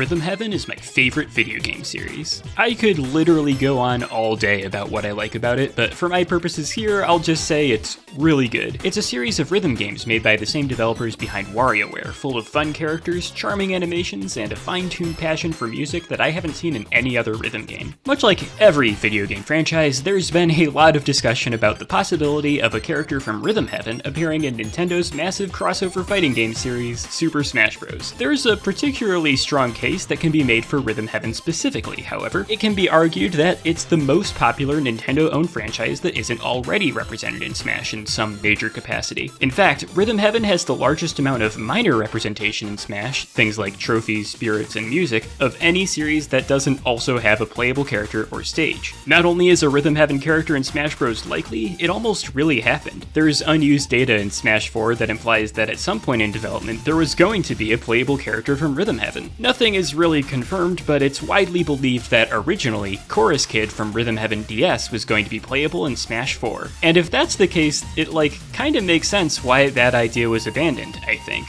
Rhythm Heaven is my favorite video game series. I could literally go on all day about what I like about it, but for my purposes here, I'll just say it's really good. It's a series of rhythm games made by the same developers behind WarioWare, full of fun characters, charming animations, and a fine-tuned passion for music that I haven't seen in any other rhythm game. Much like every video game franchise, there's been a lot of discussion about the possibility of a character from Rhythm Heaven appearing in Nintendo's massive crossover fighting game series, Super Smash Bros. There's a particularly strong case that can be made for Rhythm Heaven specifically, however. It can be argued that it's the most popular Nintendo-owned franchise that isn't already represented in Smash in some major capacity. In fact, Rhythm Heaven has the largest amount of minor representation in Smash, things like trophies, spirits, and music, of any series that doesn't also have a playable character or stage. Not only is a Rhythm Heaven character in Smash Bros. Likely, it almost really happened. There's unused data in Smash 4 that implies that at some point in development, there was going to be a playable character from Rhythm Heaven. Nothing is really confirmed, but it's widely believed that originally, Chorus Kid from Rhythm Heaven DS was going to be playable in Smash 4. And if that's the case, it kinda makes sense why that idea was abandoned, I think.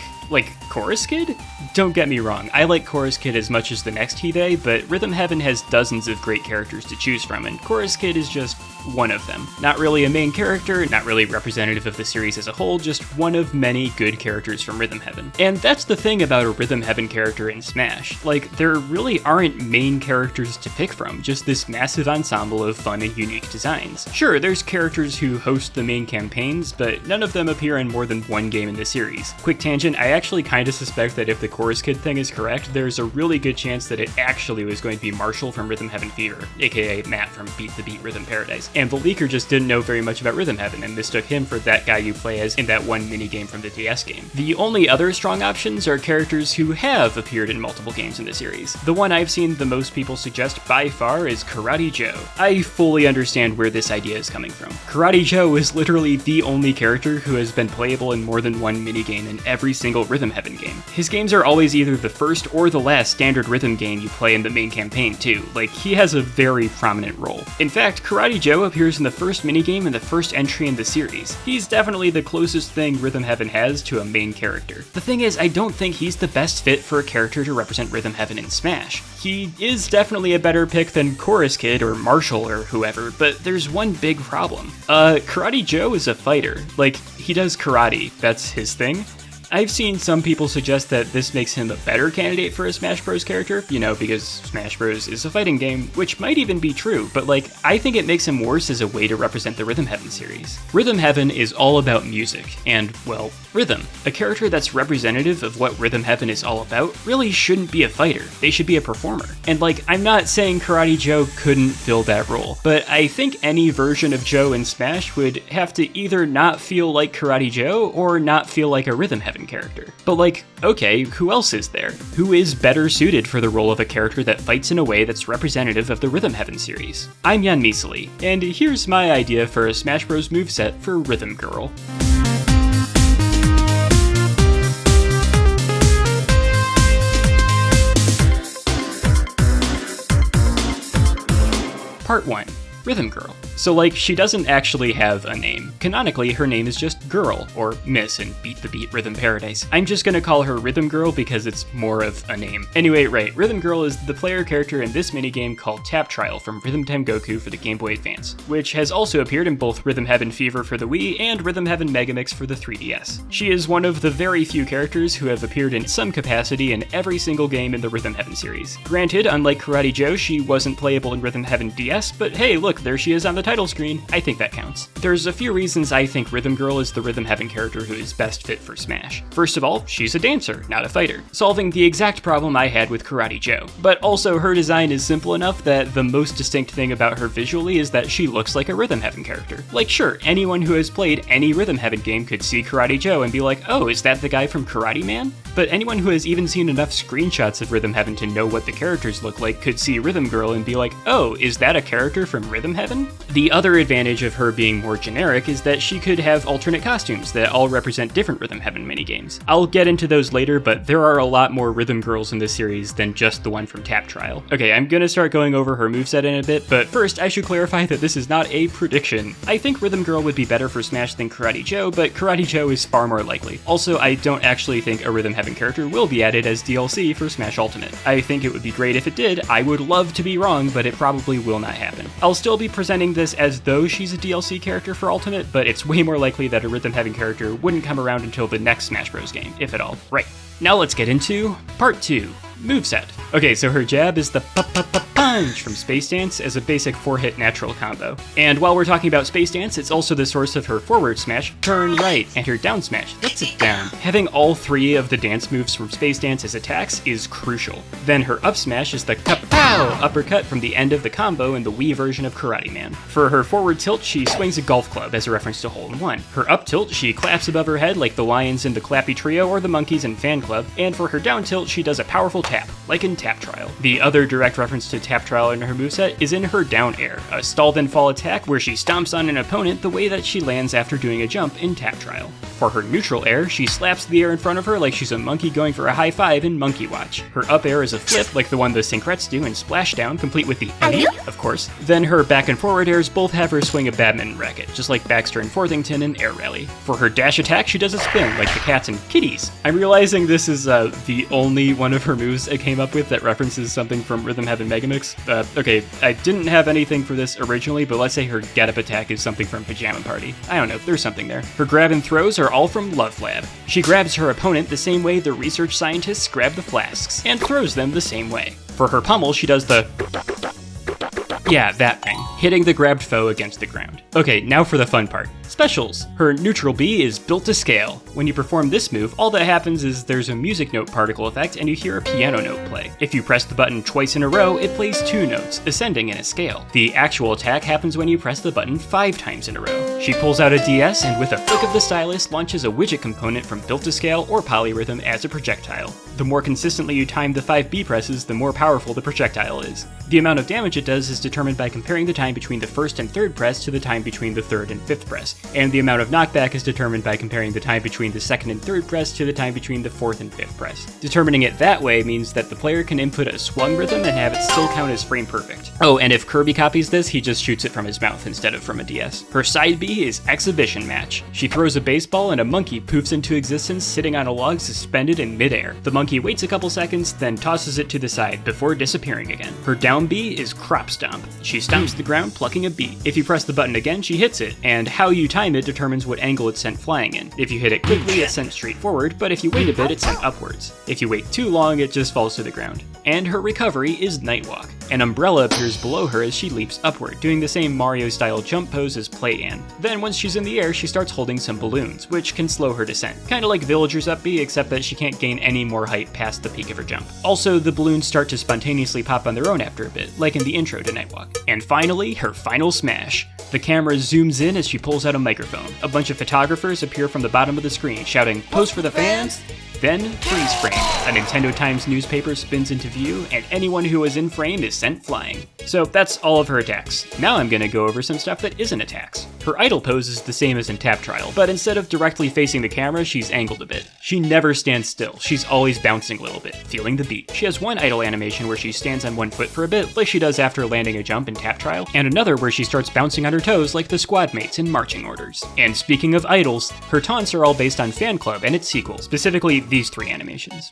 Chorus Kid? Don't get me wrong, I like Chorus Kid as much as the next Hibe, but Rhythm Heaven has dozens of great characters to choose from, and Chorus Kid is just one of them. Not really a main character, not really representative of the series as a whole, just one of many good characters from Rhythm Heaven. And that's the thing about a Rhythm Heaven character in Smash. There really aren't main characters to pick from, just this massive ensemble of fun and unique designs. Sure, there's characters who host the main campaigns, but none of them appear in more than one game in the series. Quick tangent, I actually kinda suspect that if the Chorus Kid thing is correct, there's a really good chance that it actually was going to be Marshall from Rhythm Heaven Fever, aka Matt from Beat the Beat Rhythm Paradise. And the leaker just didn't know very much about Rhythm Heaven and mistook him for that guy you play as in that one minigame from the DS game. The only other strong options are characters who have appeared in multiple games in the series. The one I've seen the most people suggest by far is Karate Joe. I fully understand where this idea is coming from. Karate Joe is literally the only character who has been playable in more than one minigame in every single Rhythm Heaven game. His games are always either the first or the last standard rhythm game you play in the main campaign too. He has a very prominent role. In fact, Karate Joe appears in the first minigame and the first entry in the series. He's definitely the closest thing Rhythm Heaven has to a main character. The thing is, I don't think he's the best fit for a character to represent Rhythm Heaven in Smash. He is definitely a better pick than Chorus Kid or Marshall or whoever, but there's one big problem. Karate Joe is a fighter. He does karate, that's his thing. I've seen some people suggest that this makes him a better candidate for a Smash Bros. Character, because Smash Bros. Is a fighting game, which might even be true, but I think it makes him worse as a way to represent the Rhythm Heaven series. Rhythm Heaven is all about music, and, well, rhythm. A character that's representative of what Rhythm Heaven is all about really shouldn't be a fighter, they should be a performer. And I'm not saying Karate Joe couldn't fill that role, but I think any version of Joe in Smash would have to either not feel like Karate Joe, or not feel like a Rhythm Heaven character. But okay, who else is there? Who is better suited for the role of a character that fights in a way that's representative of the Rhythm Heaven series? I'm Jan Miseli, and here's my idea for a Smash Bros. Moveset for Rhythm Girl. Part 1. Rhythm Girl. So she doesn't actually have a name. Canonically, her name is just Girl, or Miss in Beat the Beat Rhythm Paradise. I'm just gonna call her Rhythm Girl because it's more of a name. Anyway, right, Rhythm Girl is the player character in this minigame called Tap Trial from Rhythm Time Goku for the Game Boy Advance, which has also appeared in both Rhythm Heaven Fever for the Wii and Rhythm Heaven Megamix for the 3DS. She is one of the very few characters who have appeared in some capacity in every single game in the Rhythm Heaven series. Granted, unlike Karate Joe, she wasn't playable in Rhythm Heaven DS, but hey, look, there she is on the title screen. I think that counts. There's a few reasons I think Rhythm Girl is the Rhythm Heaven character who is best fit for Smash. First of all, she's a dancer, not a fighter, solving the exact problem I had with Karate Joe. But also, her design is simple enough that the most distinct thing about her visually is that she looks like a Rhythm Heaven character. Sure, anyone who has played any Rhythm Heaven game could see Karate Joe and be like, oh, is that the guy from Karate Man? But anyone who has even seen enough screenshots of Rhythm Heaven to know what the characters look like could see Rhythm Girl and be like, oh, is that a character from Rhythm Heaven? The other advantage of her being more generic is that she could have alternate costumes that all represent different Rhythm Heaven minigames. I'll get into those later, but there are a lot more Rhythm Girls in this series than just the one from Tap Trial. Okay, I'm gonna start going over her moveset in a bit, but first I should clarify that this is not a prediction. I think Rhythm Girl would be better for Smash than Karate Joe, but Karate Joe is far more likely. Also, I don't actually think a Rhythm Heaven Heaven character will be added as DLC for Smash Ultimate. I think it would be great if it did. I would love to be wrong, but it probably will not happen. I'll still be presenting this as though she's a DLC character for Ultimate, but it's way more likely that a Rhythm Heaven character wouldn't come around until the next Smash Bros. Game, if at all. Right. Now let's get into Part 2, Moveset. Okay, so her jab is the punch from Space Dance as a basic 4-hit natural combo. And while we're talking about Space Dance, it's also the source of her forward smash, turn right, and her down smash, that's it down. Having all 3 of the dance moves from Space Dance as attacks is crucial. Then her up smash is the kapow uppercut from the end of the combo in the Wii version of Karate Man. For her forward tilt, she swings a golf club as a reference to Hole in One. Her up tilt, she claps above her head like the lions in the Clappy Trio or the monkeys in Fan Club, and for her down tilt, she does a powerful tap, like in Tap Trial. The other direct reference to Tap Trial in her moveset is in her down air, a stall then fall attack where she stomps on an opponent the way that she lands after doing a jump in Tap Trial. For her neutral air, she slaps the air in front of her like she's a monkey going for a high five in Monkey Watch. Her up air is a flip like the one the Syncrets do in Splashdown, complete with the of course. Then her back and forward airs both have her swing a badminton racket, just like Baxter and Forthington in Air Rally. For her dash attack, she does a spin like the cats and kitties. I'm realizing this is the only one of her moves I came up with that references something from Rhythm Heaven Megamix. Okay, I didn't have anything for this originally, but let's say her get up attack is something from Pajama Party. I don't know, there's something there. Her grab and throws are all from Love Lab. She grabs her opponent the same way the research scientists grab the flasks, and throws them the same way. For her pummel, she does the yeah, that thing, hitting the grabbed foe against the ground. Okay, now for the fun part. Specials. Her neutral B is built to scale. When you perform this move, all that happens is there's a music note particle effect and you hear a piano note play. If you press the button twice in a row, it plays 2 notes, ascending in a scale. The actual attack happens when you press the button 5 times in a row. She pulls out a DS and with a flick of the stylus launches a widget component from built to scale or polyrhythm as a projectile. The more consistently you time the 5 B presses, the more powerful the projectile is. The amount of damage it does is determined by comparing the time between the first and third press to the time between the third and fifth press, and the amount of knockback is determined by comparing the time between the second and third press to the time between the fourth and fifth press. Determining it that way means that the player can input a swung rhythm and have it still count as frame perfect. Oh, and if Kirby copies this, he just shoots it from his mouth instead of from a DS. Her side B is Exhibition Match. She throws a baseball and a monkey poofs into existence sitting on a log suspended in midair. The monkey waits a couple seconds, then tosses it to the side before disappearing again. Her down B is Crop Stomp. She stomps the ground, plucking a beat. If you press the button again, she hits it, and how you time it determines what angle it's sent flying in. If you hit it quickly, it's sent straight forward, but if you wait a bit, it's sent upwards. If you wait too long, it just falls to the ground. And her recovery is Nightwalk. An umbrella appears below her as she leaps upward, doing the same Mario-style jump pose as Play Ann. Then once she's in the air, she starts holding some balloons, which can slow her descent. Kinda like Villager's up B, except that she can't gain any more height past the peak of her jump. Also, the balloons start to spontaneously pop on their own after a bit, like in the intro to Nightwalk. And finally, her final smash. The camera zooms in as she pulls out a microphone. A bunch of photographers appear from the bottom of the screen, shouting, "Pose for the fans!" Then, freeze frame. A Nintendo Times newspaper spins into view, and anyone who is in frame is sent flying. So that's all of her attacks. Now I'm gonna go over some stuff that isn't attacks. Her idle pose is the same as in Tap Trial, but instead of directly facing the camera, she's angled a bit. She never stands still, she's always bouncing a little bit, feeling the beat. She has one idle animation where she stands on one foot for a bit, like she does after landing a jump in Tap Trial, and another where she starts bouncing on her toes like the squad mates in marching orders. And speaking of idols, her taunts are all based on Fan Club and its sequel, specifically these 3 animations.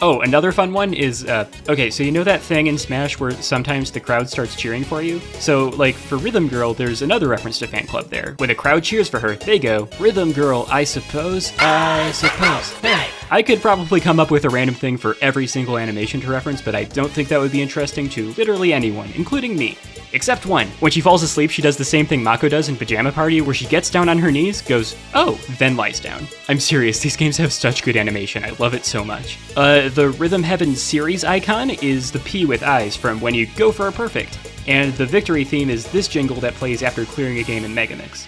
Oh, another fun one is, okay, so you know that thing in Smash where sometimes the crowd starts cheering for you? So, like, for Rhythm Girl, there's another reference to Fan Club there. When the crowd cheers for her, they go, "Rhythm Girl, I suppose, hey." I could probably come up with a random thing for every single animation to reference, but I don't think that would be interesting to literally anyone, including me. Except one. When she falls asleep, she does the same thing Mako does in Pajama Party, where she gets down on her knees, goes, "Oh," then lies down. I'm serious, these games have such good animation, I love it so much. The Rhythm Heaven series icon is the P with eyes from When You Go for a Perfect, and the victory theme is this jingle that plays after clearing a game in Megamix.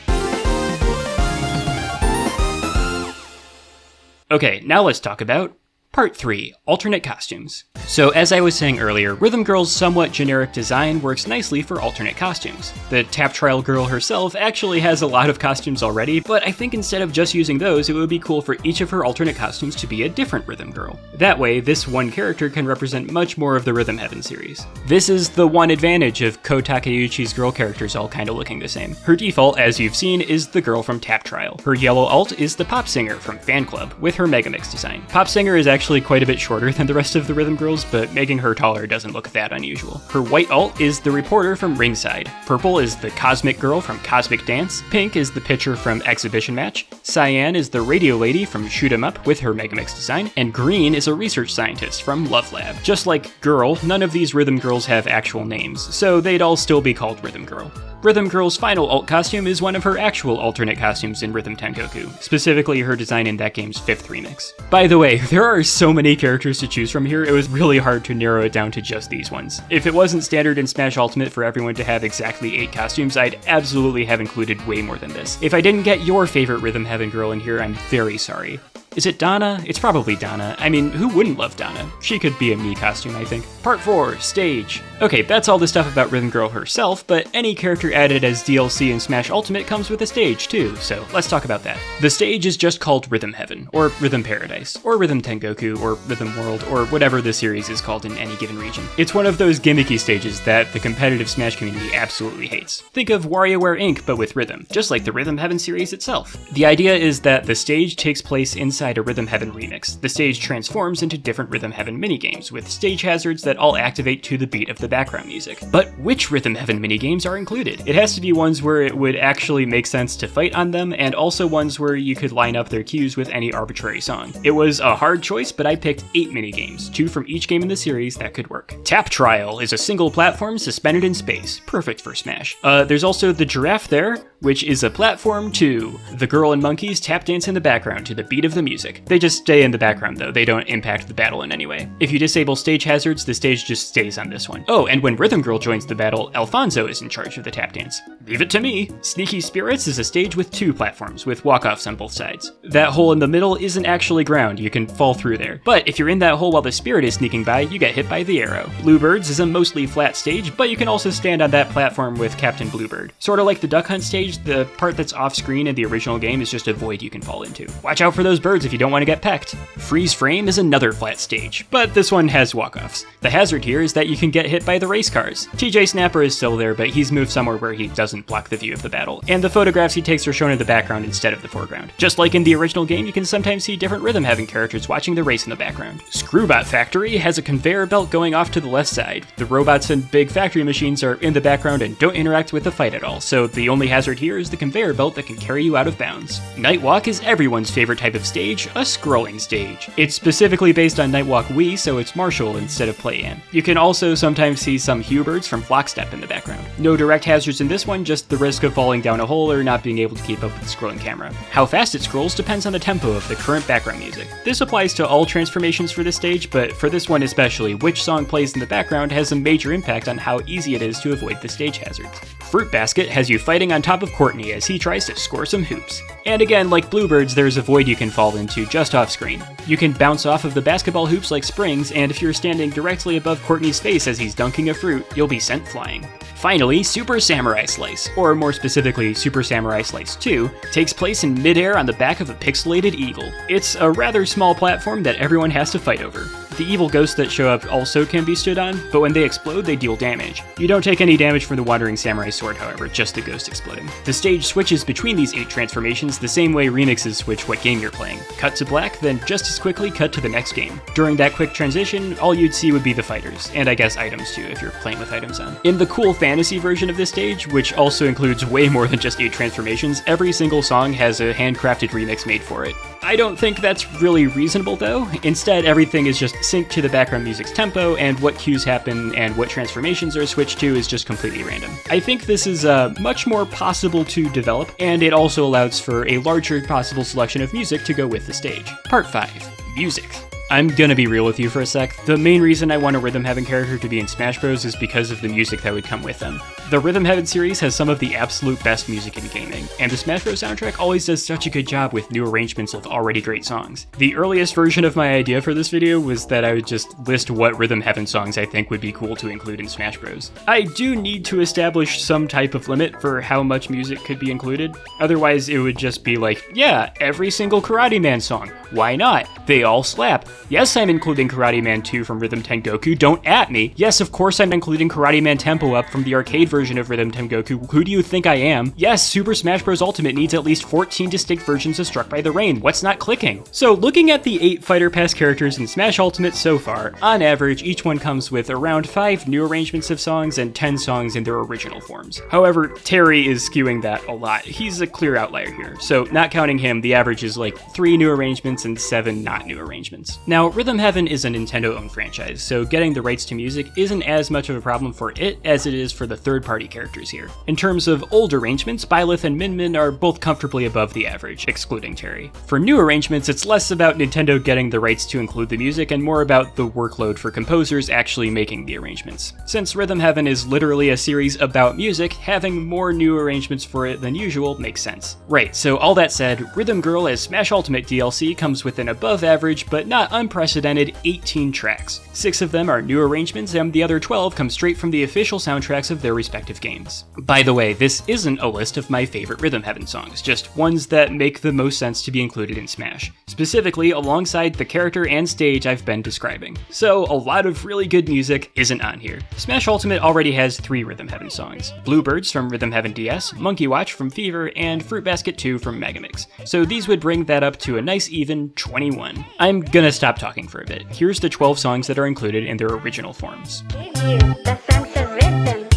Okay, now let's talk about Part 3. Alternate costumes. So as I was saying earlier, Rhythm Girl's somewhat generic design works nicely for alternate costumes. The Tap Trial girl herself actually has a lot of costumes already, but I think instead of just using those, it would be cool for each of her alternate costumes to be a different Rhythm Girl. That way, this one character can represent much more of the Rhythm Heaven series. This is the one advantage of Ko Takeuchi's girl characters all kinda looking the same. Her default, as you've seen, is the girl from Tap Trial. Her yellow alt is the Pop Singer from Fan Club, with her Megamix design. Pop Singer is actually quite a bit shorter than the rest of the Rhythm Girls, but making her taller doesn't look that unusual. Her white alt is the Reporter from Ringside. Purple is the Cosmic Girl from Cosmic Dance. Pink is the Pitcher from Exhibition Match. Cyan is the Radio Lady from Shoot 'Em Up with her Megamix design. And green is a research scientist from Love Lab. Just like Girl, none of these Rhythm Girls have actual names, so they'd all still be called Rhythm Girl. Rhythm Girl's final alt costume is one of her actual alternate costumes in Rhythm Tengoku, specifically her design in that game's 5th remix. By the way, there are so many characters to choose from here, it was really hard to narrow it down to just these ones. If it wasn't standard in Smash Ultimate for everyone to have exactly 8 costumes, I'd absolutely have included way more than this. If I didn't get your favorite Rhythm Heaven girl in here, I'm very sorry. Is it Donna? It's probably Donna. I mean, who wouldn't love Donna? She could be a Mii costume, I think. Part 4, Stage. Okay, that's all the stuff about Rhythm Girl herself, but any character added as DLC in Smash Ultimate comes with a stage too, so let's talk about that. The stage is just called Rhythm Heaven, or Rhythm Paradise, or Rhythm Tengoku, or Rhythm World, or whatever the series is called in any given region. It's one of those gimmicky stages that the competitive Smash community absolutely hates. Think of WarioWare Inc., but with rhythm, just like the Rhythm Heaven series itself. The idea is that the stage takes place inside a Rhythm Heaven remix. The stage transforms into different Rhythm Heaven minigames, with stage hazards that all activate to the beat of the background music. But which Rhythm Heaven minigames are included? It has to be ones where it would actually make sense to fight on them, and also ones where you could line up their cues with any arbitrary song. It was a hard choice, but I picked 8 minigames, 2 from each game in the series that could work. Tap Trial is a single platform suspended in space, perfect for Smash. There's also the Giraffe there, which is a platform too. The girl and monkeys tap dance in the background to the beat of the music. They just stay in the background though, they don't impact the battle in any way. If you disable stage hazards, the stage just stays on this one. Oh, and when Rhythm Girl joins the battle, Alfonso is in charge of the tap dance. Leave it to me! Sneaky Spirits is a stage with 2 platforms, with walk-offs on both sides. That hole in the middle isn't actually ground, you can fall through there. But if you're in that hole while the spirit is sneaking by, you get hit by the arrow. Bluebirds is a mostly flat stage, but you can also stand on that platform with Captain Bluebird. Sorta like the Duck Hunt stage, the part that's off-screen in the original game is just a void you can fall into. Watch out for those birds if you don't want to get pecked. Freeze Frame is another flat stage, but this one has walk-offs. The hazard here is that you can get hit by the race cars. TJ Snapper is still there, but he's moved somewhere where he doesn't block the view of the battle, and the photographs he takes are shown in the background instead of the foreground. Just like in the original game, you can sometimes see different Rhythm Heaven characters watching the race in the background. Screwbot Factory has a conveyor belt going off to the left side. The robots and big factory machines are in the background and don't interact with the fight at all, so the only hazard here is the conveyor belt that can carry you out of bounds. Nightwalk is everyone's favorite type of stage, a scrolling stage. It's specifically based on Nightwalk Wii, so it's Marshall instead of Play-An. You can also sometimes see some Hubirds from Flockstep in the background. No direct hazards in this one, just the risk of falling down a hole or not being able to keep up with the scrolling camera. How fast it scrolls depends on the tempo of the current background music. This applies to all transformations for this stage, but for this one especially, which song plays in the background has a major impact on how easy it is to avoid the stage hazards. Fruit Basket has you fighting on top of Courtney as he tries to score some hoops. And again, like Bluebirds, there's a void you can fall into just off screen. You can bounce off of the basketball hoops like springs, and if you're standing directly above Courtney's face as he's dunking a fruit, you'll be sent flying. Finally, Super Samurai Slice, or more specifically Super Samurai Slice 2, takes place in midair on the back of a pixelated eagle. It's a rather small platform that everyone has to fight over. The evil ghosts that show up also can be stood on, but when they explode, they deal damage. You don't take any damage from the Wandering Samurai Sword, however, just the ghost exploding. The stage switches between these 8 transformations the same way remixes switch what game you're playing. Cut to black, then just as quickly cut to the next game. During that quick transition, all you'd see would be the fighters, and I guess items too if you're playing with items on. In the cool fantasy version of this stage, which also includes way more than just 8 transformations, every single song has a handcrafted remix made for it. I don't think that's really reasonable though. Instead, everything is just synced to the background music's tempo, and what cues happen and what transformations are switched to is just completely random. I think this is much more possible to develop, and it also allows for a larger possible selection of music to go with the stage. Part 5. Music. I'm gonna be real with you for a sec. The main reason I want a Rhythm Heaven character to be in Smash Bros. Is because of the music that would come with them. The Rhythm Heaven series has some of the absolute best music in gaming, and the Smash Bros. Soundtrack always does such a good job with new arrangements of already great songs. The earliest version of my idea for this video was that I would just list what Rhythm Heaven songs I think would be cool to include in Smash Bros. I do need to establish some type of limit for how much music could be included, otherwise it would just be like, yeah, every single Karate Man song. Why not? They all slap. Yes, I'm including Karate Man 2 from Rhythm Tengoku, don't at me. Yes, of course I'm including Karate Man Tempo Up from the arcade version of Rhythm Tengoku, who do you think I am? Yes, Super Smash Bros. Ultimate needs at least 14 distinct versions of Struck by the Rain, what's not clicking? So looking at the 8 Fighter Pass characters in Smash Ultimate so far, on average each one comes with around 5 new arrangements of songs and 10 songs in their original forms. However, Terry is skewing that a lot. He's a clear outlier here, so not counting him, the average is like 3 new arrangements and 7 not new arrangements. Now, Rhythm Heaven is a Nintendo-owned franchise, so getting the rights to music isn't as much of a problem for it as it is for the third-party characters here. In terms of old arrangements, Byleth and Min Min are both comfortably above the average, excluding Terry. For new arrangements, it's less about Nintendo getting the rights to include the music and more about the workload for composers actually making the arrangements. Since Rhythm Heaven is literally a series about music, having more new arrangements for it than usual makes sense. Right, so all that said, Rhythm Girl as Smash Ultimate DLC comes with an above average but not unprecedented 18 tracks. 6 of them are new arrangements and the other 12 come straight from the official soundtracks of their respective games. By the way, this isn't a list of my favorite Rhythm Heaven songs, just ones that make the most sense to be included in Smash, specifically alongside the character and stage I've been describing. So a lot of really good music isn't on here. Smash Ultimate already has 3 Rhythm Heaven songs: Bluebirds from Rhythm Heaven DS, Monkey Watch from Fever, and Fruit Basket 2 from Megamix. So these would bring that up to a nice even 21. I'm gonna stop talking for a bit. Here's the 12 songs that are included in their original forms. Give you the sense of rhythm.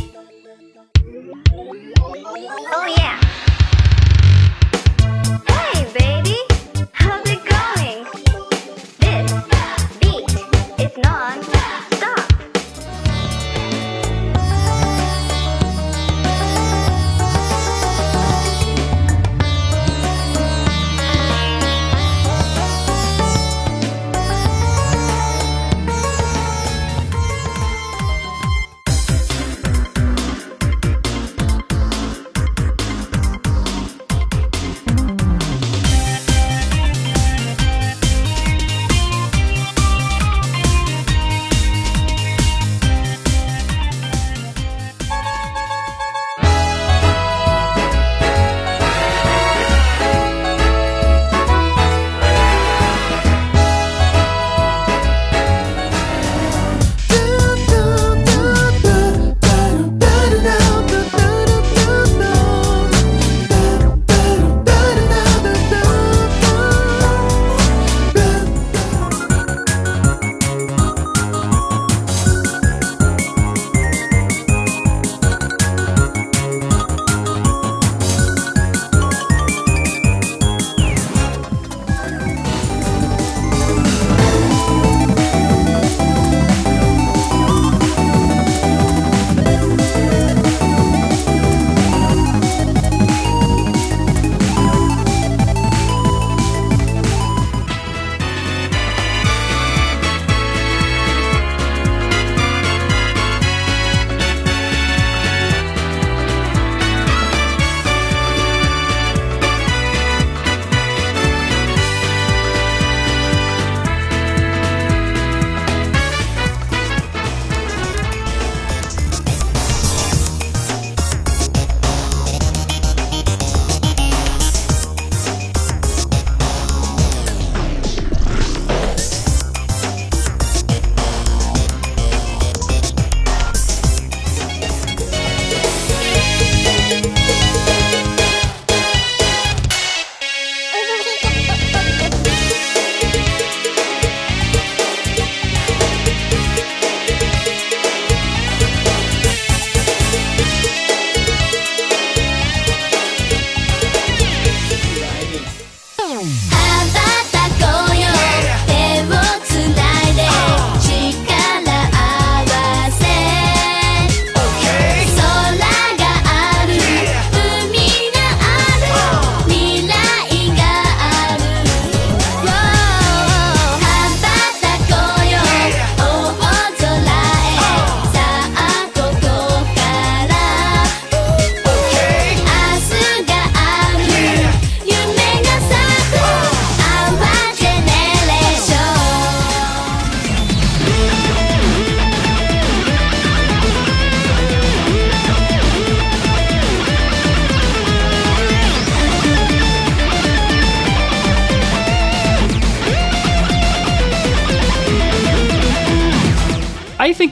Oh yeah. Hey baby, how's it going? This beat is non-stop.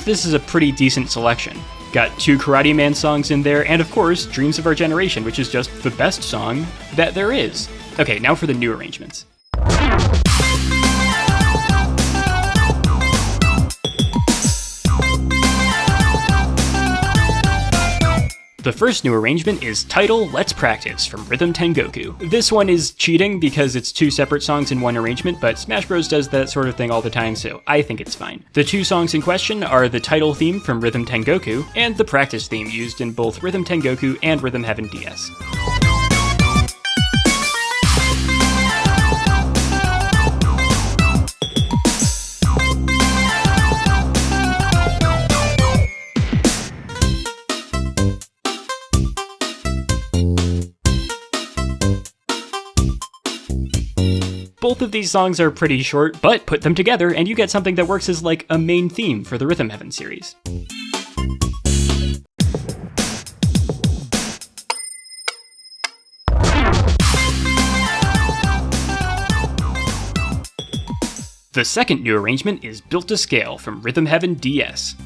this is a pretty decent selection. Got 2 Karate Man songs in there, and of course, Dreams of Our Generation, which is just the best song that there is. Okay, now for the new arrangements. The first new arrangement is Title Let's Practice from Rhythm Tengoku. This one is cheating because it's 2 separate songs in one arrangement, but Smash Bros does that sort of thing all the time, so I think it's fine. The 2 songs in question are the title theme from Rhythm Tengoku and the practice theme used in both Rhythm Tengoku and Rhythm Heaven DS. Both of these songs are pretty short, but put them together and you get something that works as like a main theme for the Rhythm Heaven series. The second new arrangement is Built to Scale from Rhythm Heaven DS.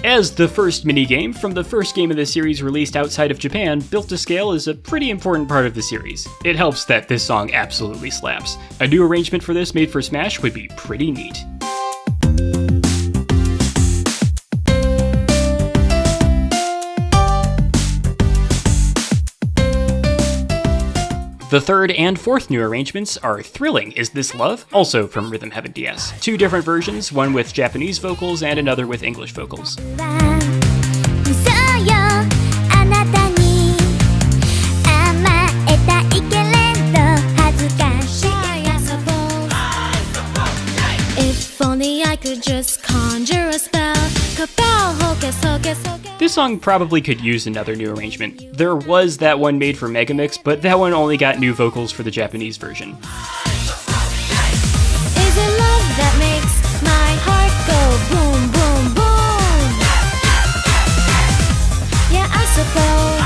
As the first minigame from the first game of the series released outside of Japan, Built to Scale is a pretty important part of the series. It helps that this song absolutely slaps. A new arrangement for this made for Smash would be pretty neat. The third and fourth new arrangements are Thrilling Is This Love, also from Rhythm Heaven DS. 2 different versions, one with Japanese vocals and another with English vocals. If only I could just conjure a spell. This song probably could use another new arrangement. There was that one made for Megamix, but that one only got new vocals for the Japanese version. Is it love that makes my heart go boom, boom, boom? Yeah, I suppose.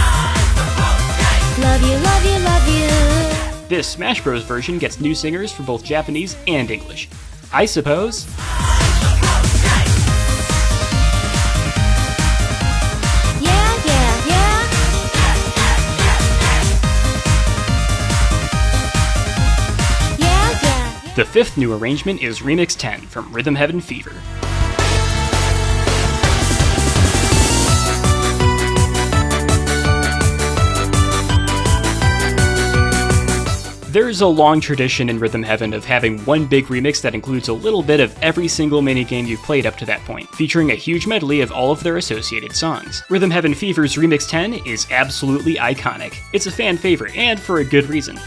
Love you, love you, love you. This Smash Bros. Version gets new singers for both Japanese and English. I suppose. The fifth new arrangement is Remix 10 from Rhythm Heaven Fever. There's a long tradition in Rhythm Heaven of having one big remix that includes a little bit of every single minigame you've played up to that point, featuring a huge medley of all of their associated songs. Rhythm Heaven Fever's Remix 10 is absolutely iconic. It's a fan favorite, and for a good reason.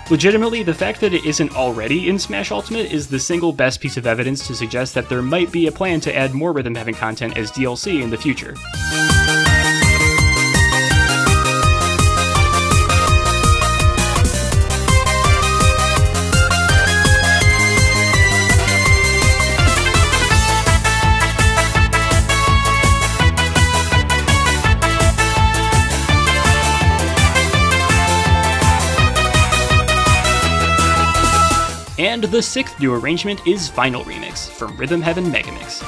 Legitimately, the fact that it isn't already in Smash Ultimate is the single best piece of evidence to suggest that there might be a plan to add more Rhythm Heaven content as DLC in the future. And the sixth new arrangement is Final Remix from Rhythm Heaven Megamix.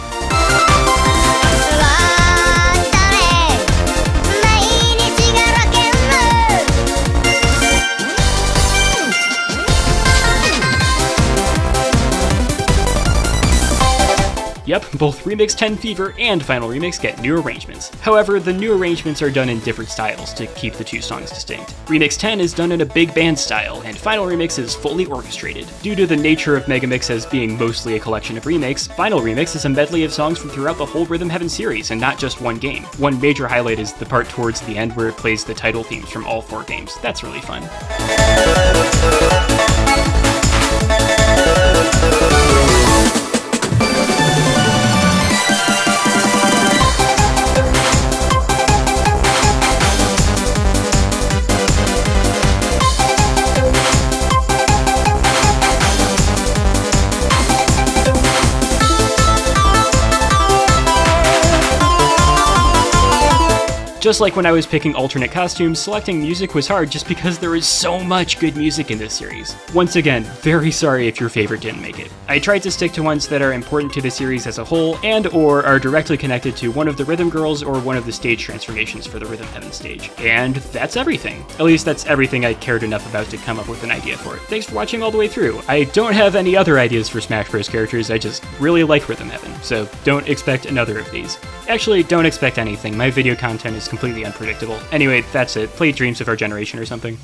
Yep, both Remix 10 Fever and Final Remix get new arrangements. However, the new arrangements are done in different styles to keep the 2 songs distinct. Remix 10 is done in a big band style, and Final Remix is fully orchestrated. Due to the nature of Megamix as being mostly a collection of remakes, Final Remix is a medley of songs from throughout the whole Rhythm Heaven series, and not just one game. One major highlight is the part towards the end where it plays the title themes from all 4 games. That's really fun. Just like when I was picking alternate costumes, selecting music was hard just because there is so much good music in this series. Once again, very sorry if your favorite didn't make it. I tried to stick to ones that are important to the series as a whole and/or are directly connected to one of the Rhythm Girls or one of the stage transformations for the Rhythm Heaven stage. And that's everything. At least that's everything I cared enough about to come up with an idea for it. Thanks for watching all the way through. I don't have any other ideas for Smash Bros. Characters, I just really like Rhythm Heaven, so don't expect another of these. Actually, don't expect anything, my video content is completely unpredictable. Anyway, that's it. Play Dreams of Our Generation or something.